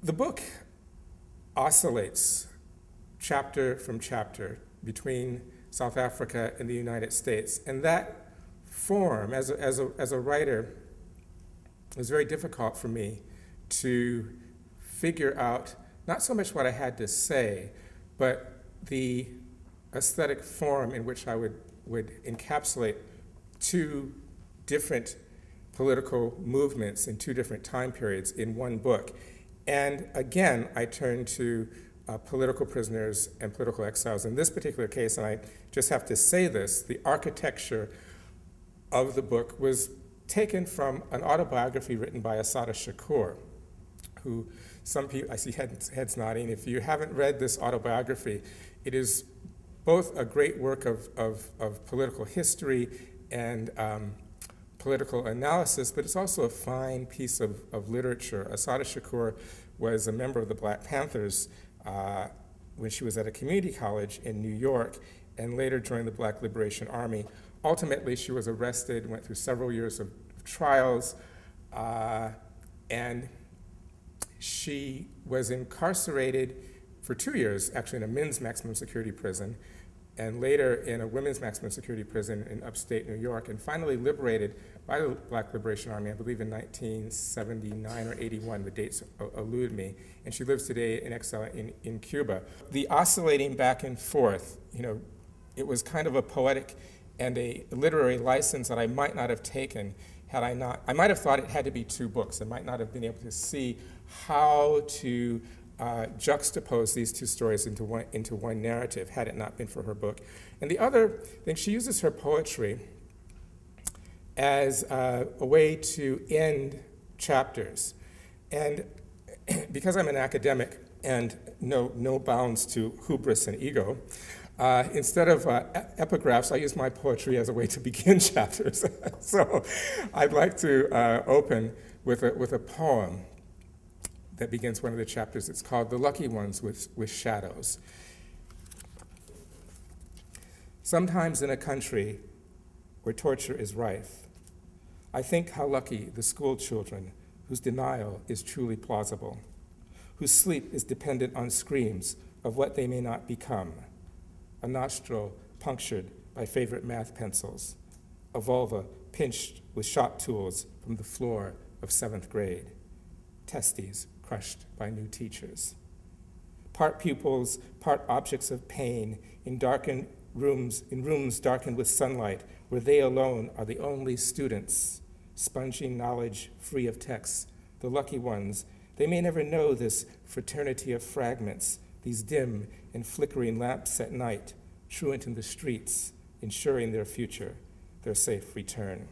The book oscillates chapter from chapter between South Africa and the United States. And that form, as a writer, was very difficult for me to figure out not so much what I had to say, but the aesthetic form in which I would encapsulate two different political movements in two different time periods in one book. And again, I turned to political prisoners and political exiles. In this particular case, and I just have to say this, the architecture of the book was taken from an autobiography written by Assata Shakur, who some people, I see heads nodding. If you haven't read this autobiography, it is both a great work of political history and political analysis, but it's also a fine piece of literature. Assata Shakur was a member of the Black Panthers when she was at a community college in New York, and later joined the Black Liberation Army. Ultimately, she was arrested, went through several years of trials, and she was incarcerated for 2 years, actually in a men's maximum security prison, and later in a women's maximum security prison in upstate New York, and finally liberated by the Black Liberation Army, I believe in 1979 or 81, the dates elude me, and she lives today in exile in Cuba. The oscillating back and forth, it was kind of a poetic and a literary license that I might not have taken had I not. I might have thought it had to be two books. I might not have been able to see how to juxtapose these two stories into one narrative had it not been for her book. And the other thing, she uses her poetry as a way to end chapters. And because I'm an academic and no bounds to hubris and ego, instead of epigraphs, I use my poetry as a way to begin chapters. So I'd like to open with a poem that begins one of the chapters. It's called The Lucky Ones with Shadows. Sometimes in a country where torture is rife, I think how lucky the school children whose denial is truly plausible, whose sleep is dependent on screams of what they may not become, a nostril punctured by favorite math pencils, a vulva pinched with shop tools from the floor of 7th grade, testes crushed by new teachers. Part pupils, part objects of pain in rooms darkened with sunlight, where they alone are the only students, sponging knowledge free of texts, the lucky ones. They may never know this fraternity of fragments, these dim and flickering lamps at night, truant in the streets, ensuring their future, their safe return.